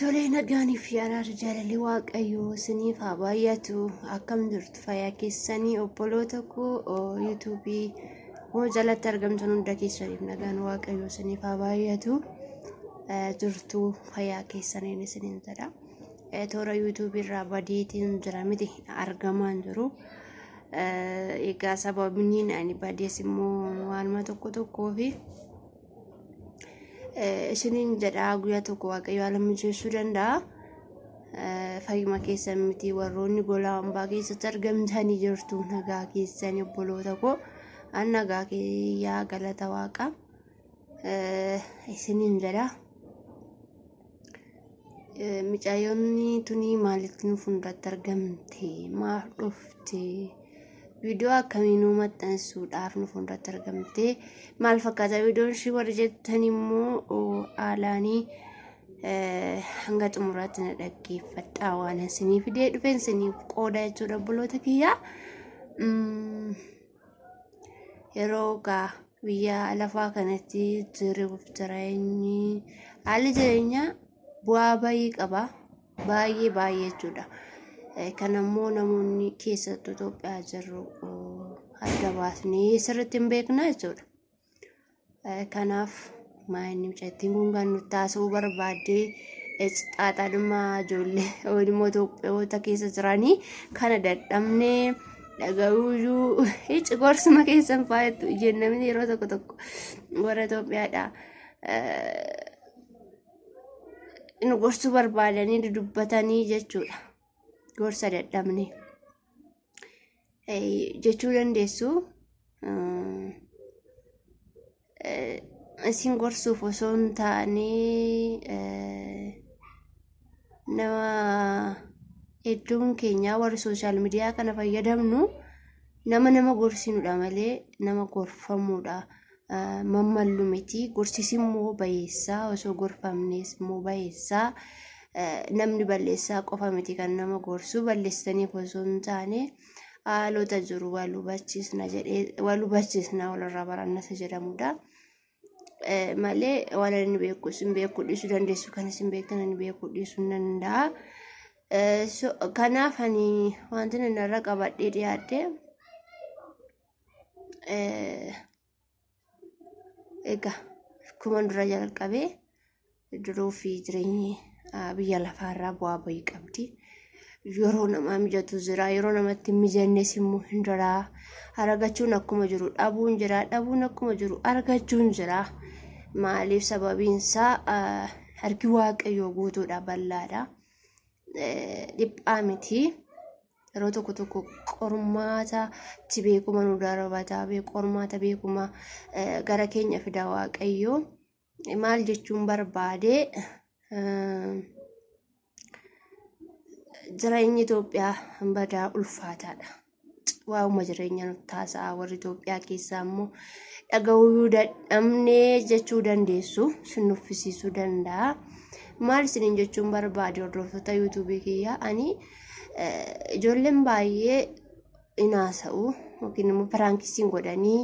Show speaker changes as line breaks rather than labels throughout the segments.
Tolee nagaanii fi araarri jaalalli waaqayyoo isiniif haa baay'atu. Akkam jirtu fayyaa keessanii obboloota koo yuutuubii moo jalatti argamtan hunda keessaniif nagaan waaqayyoo isiniif haa baay'atu. Jirtu fayyaa keessaniin isiniin jedha. Toora yuutuubii irraa badeetiin jira miti argamaan jiru. Egaa sababni ani badees immoo waanuma tokkoo fi isiniin jedha guyyaa tokko waaqayyo haala mijeessuu danda'a. Fayyuma keessan miti warroonni gola hambaa keessatti argamtanii jirtu nagaa keessanii obboloota koo an nagaa kiyyaa galata waaqa isiniin jedha. Micaayoonni tuni maalitti nu fuulduratti argamte maaf dhufte viidiyoo akkamiin maxxansuudhaaf nu fuulduratti argamte maal fakkaata viidiyoon ishii warri jettan immoo alaanii hanga xumuraatti na dhaggeeffadhaa waan isiniif fidee dhufeen isiniif qooda jechuudha obboloota kiyyaa. Yeroo gaa biyya lafaa kanatti jiruuf jireenyi haalli jireenyaa bu'aa bayii qaba baay'ee jechuudha. Kanammoo namoonni keessattuu Itoophiyaa jirru adda baasnee sirriitti hin beekna jechuudha. Kanaaf maayinni mucattiin kun kan nutti taasisuu barbaadee xaaxadhuma ijoollee immoo Itoophiyoota keessa jiranii kana dadhabnee dhaga'uuyyuu gorsuma keessan faayattu jennamni yeroo tokko warra Itoophiyaadha. Nu gorsuu barbaadanii dudubbatanii jechuudha. Gorsa dadhabne jechuu dandeessu. Isin gorsuuf osoo hin taane nama hedduun keenya warri sooshaal miidiyaa kana fayyadamnu nama gorsinuudha malee nama gorfamuudha mammallu miti. Gorsis immoo bayeessaa osoo gorfamnees immoo bayeessaa. Namni balleessaa qofa miti kan nama gorsu balleessaniif osoo hin taane haalota jiru wal hubachiisna walirraa baranna jedhamudha. Malee waan inni beekus hin beeku dhiisuu dandeessu kanis hin beektan inni beeku dhiisuu hin danda'a. Kanaaf ani wanti inni irra qabadhee dhiyaadhe egaa akkuma dura jalqabee duruu fi jireenyi biyya lafaarraa bu'aa bayii qabdi. Yeroo namaa mijatu jira yeroo namatti mijannes immoo hin jira. Argachuun akkuma jiru dhabuun jira dhabuun akkuma jiru argachuun jira. Maaliif sababiinsaa harki waaqayyoo guutuudha bal'aadha. Dhiphaa miti. Yeroo tokko qormaata itti beekuma nu darbataa qormaata beekuma gara keenya fida waaqayyoo. Maal jechuun barbaade jireenyi Itoophiyaa badaa ulfaataadha. Waa'uma jireenya nutti taasisaa warri Itoophiyaa keessaa immoo dhaga'uu dadhabnee jechuu dandeessu sin nuffisiisuu danda'a. Maal isiniin jechuun barbaade hordoftoota yuutuubii kiyyaa ani ijoolleen baay'ee hin haasa'u yookiin immoo piraankisiin godhanii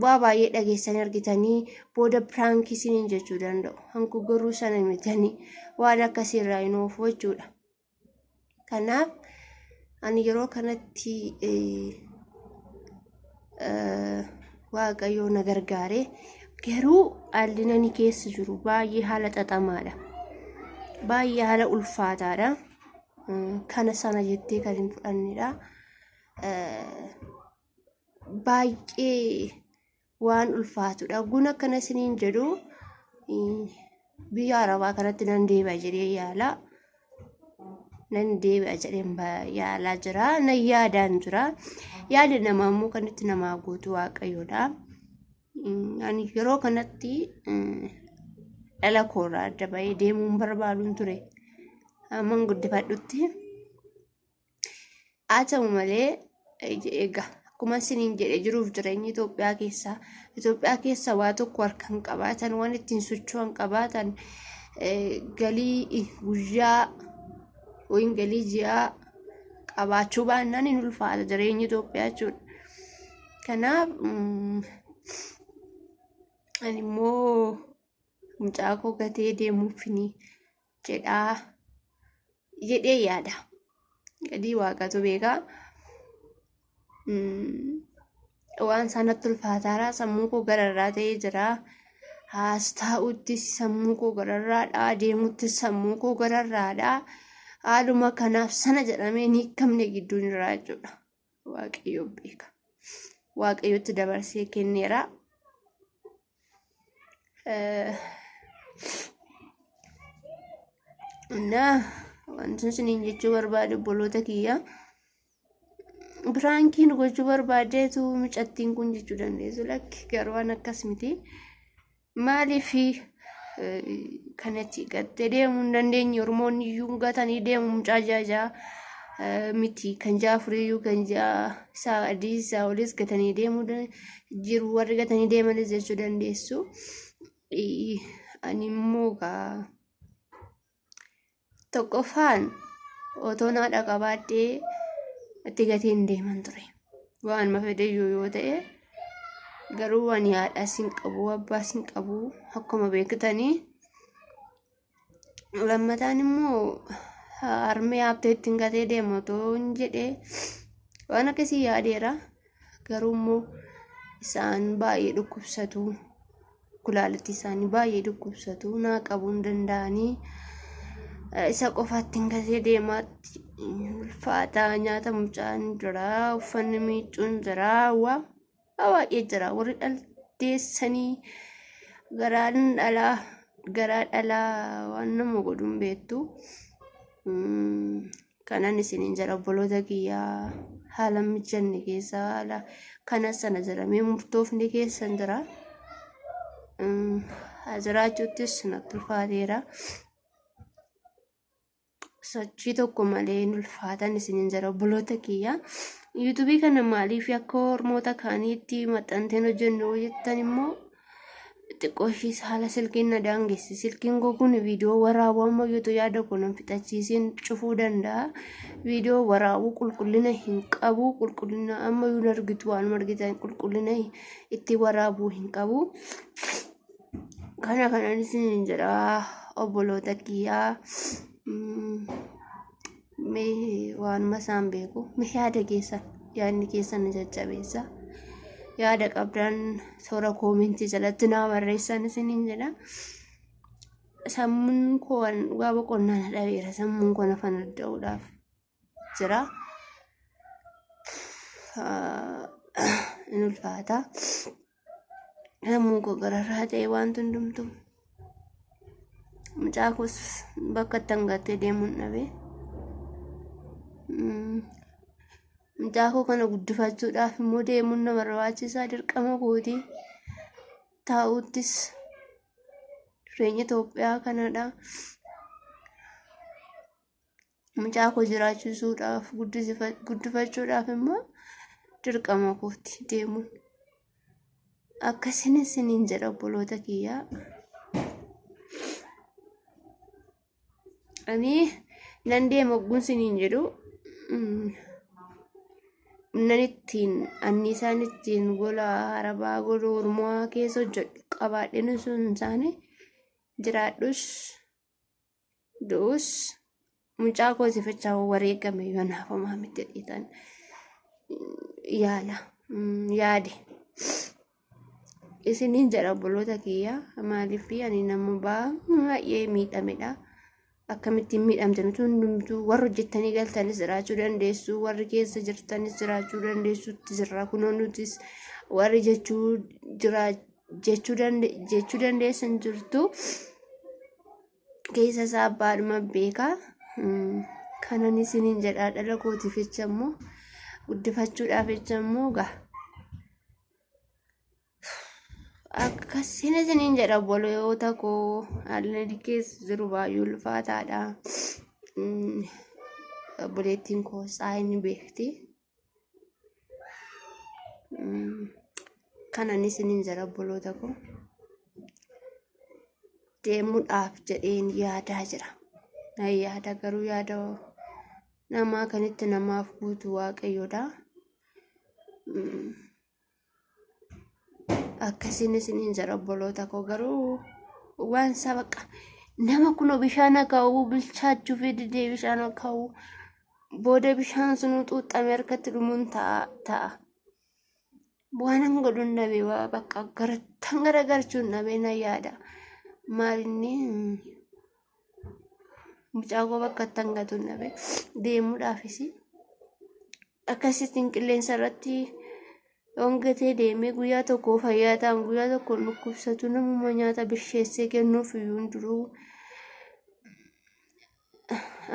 bu'aa baay'ee dhageessanii argitanii booda piraankisiin jechuu danda'u. Hanku garuu sana mitanii waan akkasiirraa hin oofu jechuudha. Kanaaf ani yeroo kanatti waaqayyoo na gargaare garuu haalli ani keessa jiru baay'ee haala xaxamaadha. Baay'ee haala ulfaataadha. Kana sana jettee kan hin fudhannedha. Baay'ee waan ulfaatudha. Gun akkana isiniin jedhu biyya Arabaa kanatti nan deebi'a jedhee yaala. Nan deebi'a jedheen yaalaa jira. Nan yaadaan jira. Yaada namaa immoo kan itti namaa guutu waaqayyoodha. Ani yeroo kanatti dhala koorraa adda bahee deemuun barbaaduun ture. Amman guddifadhutti. Haa ta'u malee egaa akkuma isiniin jedhee jiruuf jireenyi Itoophiyaa keessa waa tokko harkaan qabaatan waan ittiin socho'an qabaatan galii guyyaa yookiin galii ji'aa qabaachuu baannaan hin ulfaata jireenyi Itoophiyaa jechuudha. Kanaaf ani immoo mucaa koo gatee deemuufini jedhee yaada. Gadi waaqatu beekaa. Waan sanatti ulfaataadha. Sammuu koo gararraa ta'ee jira. Haas taa'uttis sammuu koo gararraadha. Deemuttis sammuu koo gararraadha. Haaluma kanaaf sana jedhamee ni hiikamne gidduun irraa jechuudha. Waaqayyo beeka. Waaqayyotti dabarsee kenneera. Wanti isiniin jechuu barbaade obboloota kiyya. Biraankiin gochuu barbaadeetu mucattiin kun jechuu dandeessu. Lakki garuu waan akkas miti. Maaliif kanatti gattee deemuu hin dandeenye? Oromoonni iyyuu gatanii deemu mucaa jaajaa miti. Kan jaafuriyyuu kan isaa adii isaa olis gatanii deemuu jiru. Warri gatanii deemanis jechuu dandeessu. Ani immoo tokkoffaan otoo naadha qabaadhee itti gatiin deeman ture. Waan mafedeyyuu yoo ta'e garuu ani haadhaas hin qabu, abbaas hin qabu akkuma beektanii. Lammataan immoo harmee haabtee ittiin gatee deemu otoo hin jedhee waan akkasii yaadeera. Garuu immoo isaan baay'ee dhukkubsatu. Kulaalatti isaanii baay'ee dhukkubsatu. Naa qabuu hin danda'anii. Isa qofaatti hin gatee deemaatti ulfaataa. Nyaata mucaan jira, uffanni miicuun jira, waa baay'ee jira. Warri dhalteessanii garaa dhalaa waan nama godhuun beektu. Kanan isiniin jira obboloota kiyyaa haala mijanne keessa haala kana sana jedhamee murtoofni keessan jira. Jiraachuuttis natti ulfaateera. Sochii tokko malee hin ulfaatan isiniin jira obboloota kiyya. Yuutuubii kana maaliif akka hormoota kaaniitti maxxanteen hojjennu jettan immoo xiqqooshiis haala silkiin na daangessi. Silkiin koo kun viidiyoo waraabuu amma yoo yaada koo nan fixachiisiin cufuu danda'a. Viidiyoo waraabuu qulqullina hin qabu. Qulqullina amma yoo argitu waan argitan qulqullina itti waraabuu hin qabu. Kanan isiniin jira obboloota kiyyaa. Waan masaan beeku yaadni keessan ni jajjabeessa. Yaada qabdan toora koomentii jalatti naa barreessan isiniin jedha. Sammuun koo waa boqonnaa dhabeera. Sammuun koo nafan adda'uudhaaf jira. In ulfaata. Sammuun koo gararraa ta'e wanti hundumtu. Mucaa koos bakka itti hangattee deemuun dhabe. Mucaa koo kana guddifachuudhaaf immoo deemuun nama barbaachisaa dirqama kooti. Taa'uttis jireenya Itoophiyaa kanadha. Mucaa koo jiraachisuudhaaf guddifachuudhaaf immoo dirqama kooti deemuun. Akkasiin isiniin jedha obboloota kiyyaa. Ani nan deema ogguun isiniin jedhu. Nan ittiin anniisaan ittiin gola arabaa gola Oromoo keessa hojjedhu qabaadheen sun isaanii jiraadhus du'us mucaa koosifachaa wareegame yoo naafamaa miti dhiitan yaade. Isiniin jedha obboloota kiyyaa. Maaliif ani nama baay'ee miidhamedha. Akkamittiin miidhamte nuti hundumtuu warri hojjettanii galtanis jiraachuu dandeessu. Warri keessa jirtanis jiraachuu dandeessu. Jirra kunoo nutis warri jechuu dandeessan jirtu. Keessa isaa abbaadhuma beekaa. Kanan isiniin jedhaa dhala kootiif jecha immoo guddifachuudhaaf jecha immoo akkasiin isiniin jedha obboloota koo. Haalli keessa jiru baay'ee ulfaataadha. Obboleettiin koo saayini beekti. Kanan isiniin jedha obboloota koo. Deemuudhaaf jedheen yaadaa jira. Yaada garuu yaada namaa kanitti namaaf guutu Waaqayyoodha. Akkasiin isiniin jedha obboloota koo. Garuu waan sabaqa nama kuno bishaan akaa'uu bilchaachuu fi didee bishaan akaa'uu booda bishaan sun xuuxamee harkatti dhumuun ta'a. Waan an godhuun dhabe waa bakka garattan garagalchuun dhabe na yaada. Maalinni mucaa koo bakka ittan gatuun dhabe deemuudhaafis akkasittiin qilleensa irratti ongatee deemee guyyaa tokko fayyaa ta'an guyyaa tokko dhukkubsatu namuma nyaata bisheessee kennuuf iyyuu hin jiru.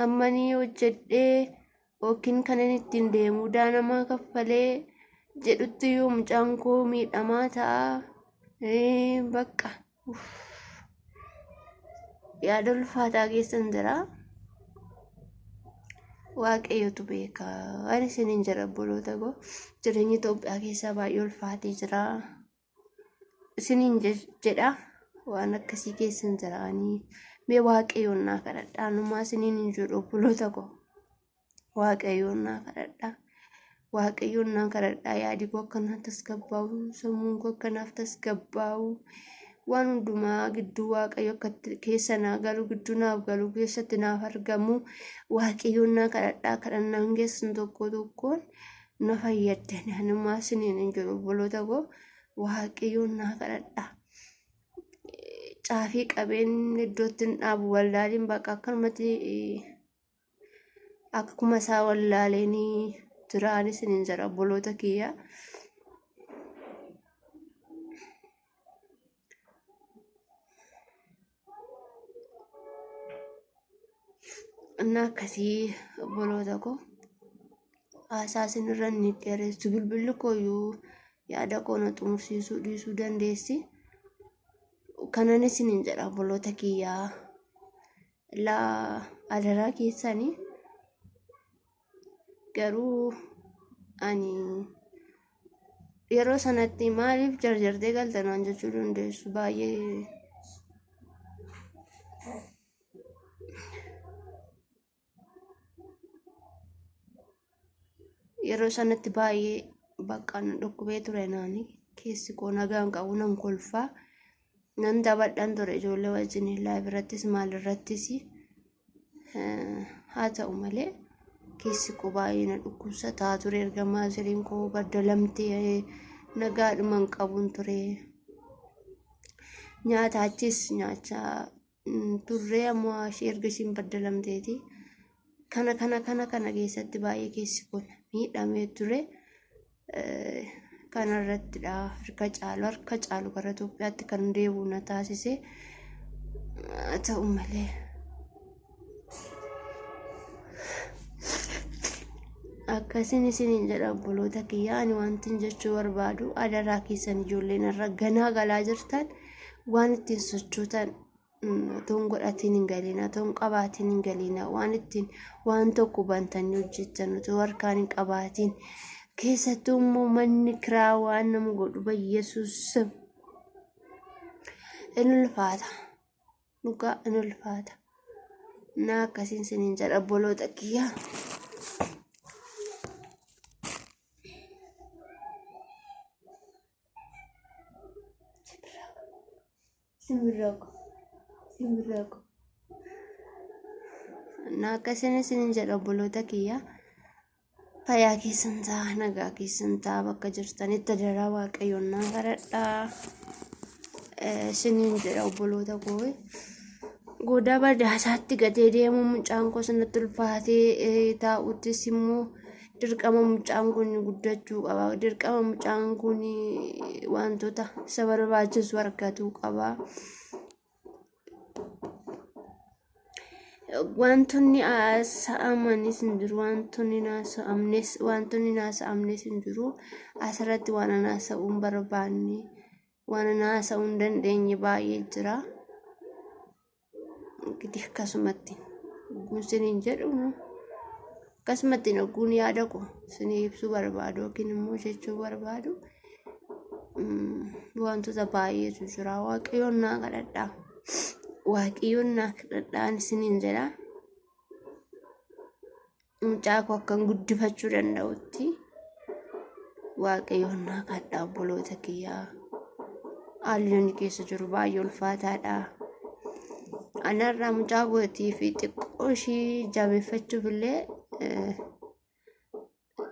Ammanii hojjedhee yookiin kanan ittiin deemuu daanamaa kaffalee jedhutti iyyuu mucaan koo miidhamaa ta'a. Bakka yaada ulfaataa keessan jira. Waaqayyotu beeka. Ani isiniin jira obboloota koo. Jireenyi Itoophiyaa keessaa baay'ee ulfaatee jira. Isiniin jedha waan akkasii keessan jiraanii. Mee waaqayyoon naa kadhadhaa. Anumaa isiniin hin jedhu obboloota koo. Waaqayyoon naa kadhadhaa. Waaqayyoon naa kadhadhaa. Yaadi koo akkanaaf tasgabbaa'u. Sammuun koo akkanaaf tasgabbaa'u. Waan hundumaa gidduu waaqayyo akka keessa naa galu gidduu naaf galu keessatti naaf argamu waaqayyoon naa kadhadhaa. Kadhannaan keessan tokko tokkoon na fayyaddan. Anumaa isiniin hin jedhu obboloota koo. Waaqayyoon naa kadhadhaa. Caafii qabeen iddootti hin dhaabu wallaaliin bakka akkanumatti akkuma isaa wallaaleenii jiraan isiniin jira obboloota kiyya. እና akkasii obboloota koo haasaa isinirra inni dheeressu bilbilli kooyyuu yaada koo na xumursiisuu dhiisuu dandeessi. Kanan isiniin jedha obboloota kiyyaa laa adaraa keessanii garuu ani yeroo sanatti maaliif jarjartee galtanaan jechuu dandeessu baay'ee yeroo sanatti baay'ee bakka dhukkubee ture naani keessi koo nagaan qabu nan kolfaa nan taphadhaan ture ijoollee wajjin laayif irrattis maal irrattis haa ta'u malee keessi koo baay'ee na dhukkubsataa ture erga maasiriin koo baddalamtee nagaadhuman qabuun ture nyaataachis nyaachaa turree ammoo ishee erga ishiin baddalamteeti kana keessatti baay'ee keessi koo miidhamee ture. Kana irrattidha harka caalu gara Itoophiyaatti kan deebi'u na taasise. Haa ta'u malee akkasiin isiniin jedha obboloota kiyyaa. Ani wantin jechuu barbaadu adaraa keessan ijoolleen irra ganaa galaa jirtan waan ittiin sochootan toon godhatiin hin galina toon qabaatiin hin galina waan tokko bantanii hojjettan otoo harkaan hin qabaatiin. Keessattuu immoo manni kiraa waan nama godhu Yesuus in ulfaata. Dhugaa in ulfaata. Na akkasiin isiniin jedha obboloota kiyyaa. Simbirrooko. Na akkasiin isiniin jedha obboloota kiyyaa. Fayyaa keessan ta'a, nagaa keessan ta'a bakka jirtanitti adaraa waaqayyoon naa kadhadhaa. Isiniin jedha obboloota koo. Godaa badaasaatti gatee deemu mucaan koo sanatti ulfaatee taa'uttis immoo dirqama mucaan kun guddachuu qaba. Dirqama mucaan kun wantoota isa barbaachisu argatuu qaba. Wantoonni haasa'amanis hin jiru. Wantoonni haasa'amnes hin jiru. Asirratti waan haasa'uu hin barbaanne waan haasa'uu hin dandeenye baay'ee jira. Gidi akkasumatti isiniin jedhu akkasumatti naguun yaada koo isinii ibsuu barbaadu yookiin immoo jechuu barbaadu wantoota baay'eetu jira. Waaqayyoon naa kadhadhaa. Waaqayyoon naa kadhadhaan isiniin jedha. Mucaa koo akkan guddifachuu danda'utti waaqayyoon naa kadhadhaa obboloota kiyyaa. Haalli inni keessa jiru baay'ee ulfaataadha. anarraa mucaa gootii fi xiqqoo ishii jabeeffachuuf illee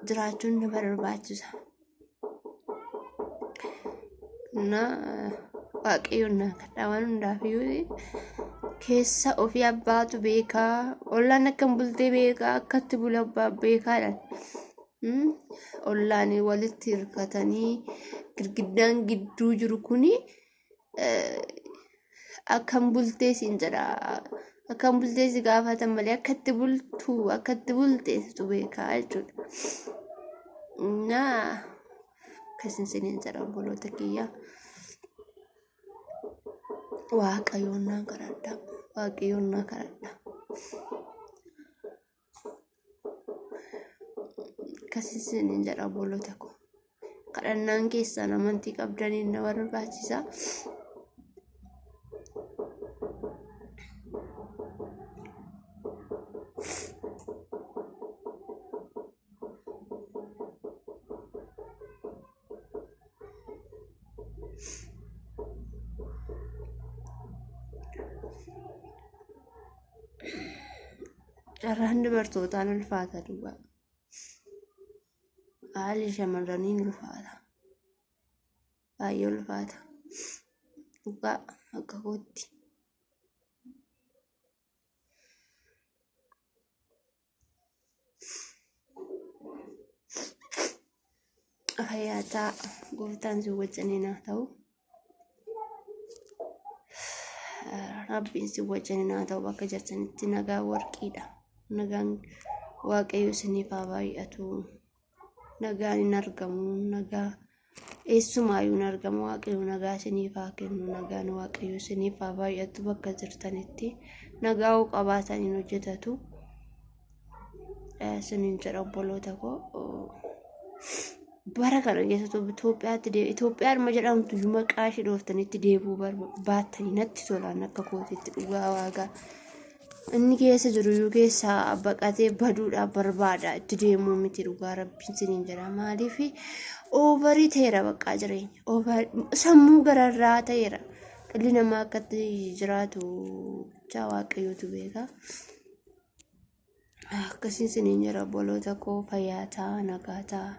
jiraachuun ni barbaachisa. Na waaqayyoon na kadhaa waan hundaafiyyuu keessa ofii abbaatu beekaa, ollaan akkam bultee beekaa, akkatti bula abbaa beekaadhaan. Ollaan walitti hirkatanii girgiddaan gidduu jiru kuni akkam bultee siin jedha. Akkam bultee si gaafatan malee akkatti bultu akkatti bulteetu beekaa jechuudha. Na akkasin siniin jedha obboloota kiyya. Waaqayyoon na kadhadha. Waaqayyoon na kadhadha. Akkasin siniin jedha obboloota koo. Kadhannaan keessan amantii qabdaniin na barbaachisa. Carraan dubartootaan ulfaata duwwaa. Haalli shamarranii ulfaata. Baay'ee ulfaata. Dhugaa akka kootti. Fayyaataa gooftaan si wajjiniin haa ta'u. Rabbiin si wajjiniin haa ta'u bakka jirtanitti nagaa warqiidha. Nagaan waaqayyo isiniif haa baay'atu. Nagaan hin argamu. Nagaa eessumaayuu hin argamu. Waaqayyo nagaa isiniif haa kennu. Nagaan waaqayyo isiniif haa baay'atu bakka jirtanitti. Nagaa hoo qabaataniin hojjetatu. Isiniin jedha obboloota koo. Bara kana keessattuu Itoophiyaan jedhamtu maqaa ishee dhooftanitti deebuu baattanii natti tolaan akka kootiitti dhugaa waaqa. Inni keessa jiru keessaa baqatee baduudhaaf barbaada itti deemuu miti dhugaa rabbiin siniin jedha. Maaliif oovarii ta'eera baqqaa jireenya. Sammuu gararraa ta'eera. Dhalli namaa akkatti jiraatu waaqayyotu beeka. Akkasiin siniin jedha obboloota koo fayyaa ta'a nagaa ta'a.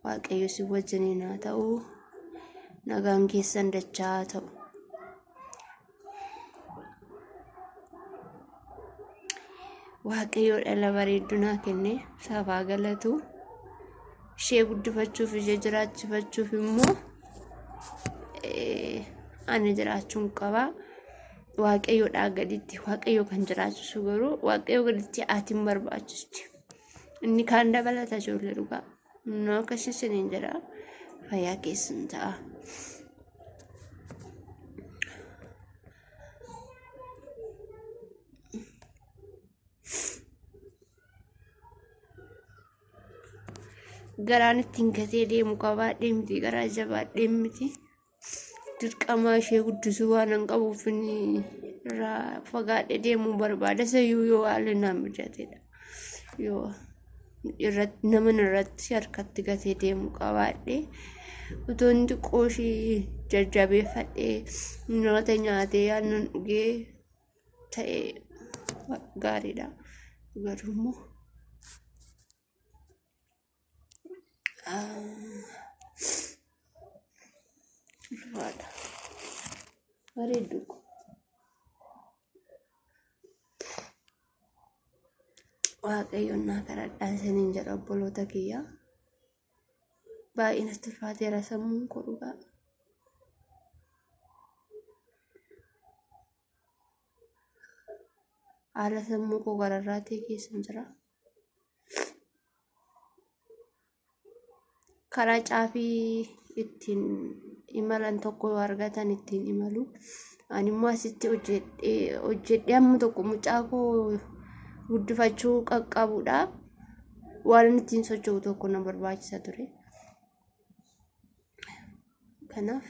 Waaqayyo si wajjiniin haa ta'u. Nagaan keessan dachaa haa ta'u. Waaqayyo dhala bareedduu naa kenne saafaa galatu. Ishee guddifachuuf ishee jiraachifachuuf immoo ani jiraachuun qaba. Waaqayyoodhaa gaditti waaqayyo kan jiraachisu garuu waaqayyo gaditti aatiin barbaachisti. Inni kaan dabalata ijoollee dhugaa. No akkasii siniin jedha. Fayyaa keessan ta'a. Garaan ittiin gatee deemu qabaadhee miti. Garaa jabaadhee miti. Dirqama ishee guddisuu waan hin qabuuf irraa fagaadhee deemuu barbaada. Sayyuu yoo haalli naa mijatedha. Yoo naman irratti harkatti gatee deemu qabaadhee utuu inni xiqqoo ishee jajjabeeffadhee nyaata nyaatee aannan dhugee ta'e gaariidha. Garuu immoo ulfaadha. Bareeddu. Waaqayyoon naa kadhadhaa isiniin jedha obboloota kiyya. Baay'ee natti ulfaateera sammuun koo dhugaa. Haala sammuu koo gararraa ta'e keessan jira. Karaa caafii ittiin imalan tokko yoo argatan ittiin imalu. Ani immoo asitti hojjedhee amma tokko mucaa koo guddifachuu qaqqabuudhaaf waan ittiin socho'u tokko na barbaachisa ture. Kanaaf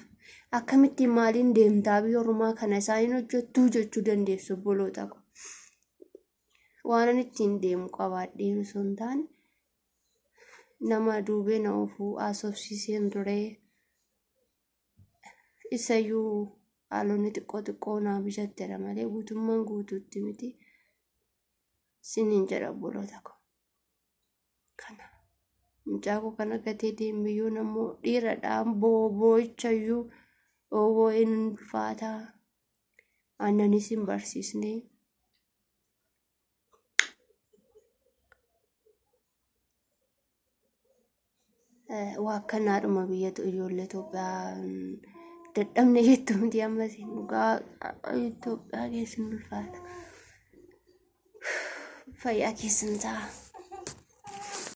akkamittiin maaliin deemtaa biyya ormaa kana isaaniin hojjettuu jechuu dandeessu obboloota koo. Waan ittiin deemu qabaadheen osoo hin taane nama duubee na ofuu haasofsiiseen ture. Isayyuu haalonni xiqqoo naa bichattedha malee guutummaan guutuutti miti siniin jedha obboloota koo. Kana mucaa koo kana gatee deembiyyuu namoo dhiiradhaan boo'ichayyuu boo'een ulfaataa aannanis hin barsiisne. Waa akkanaadhuma biyyatu ijoollee Itoophiyaa dadhabne jettu miti ammas dhugaa Itoophiyaa keessin ulfaata. Fayyaa keessan ta'a.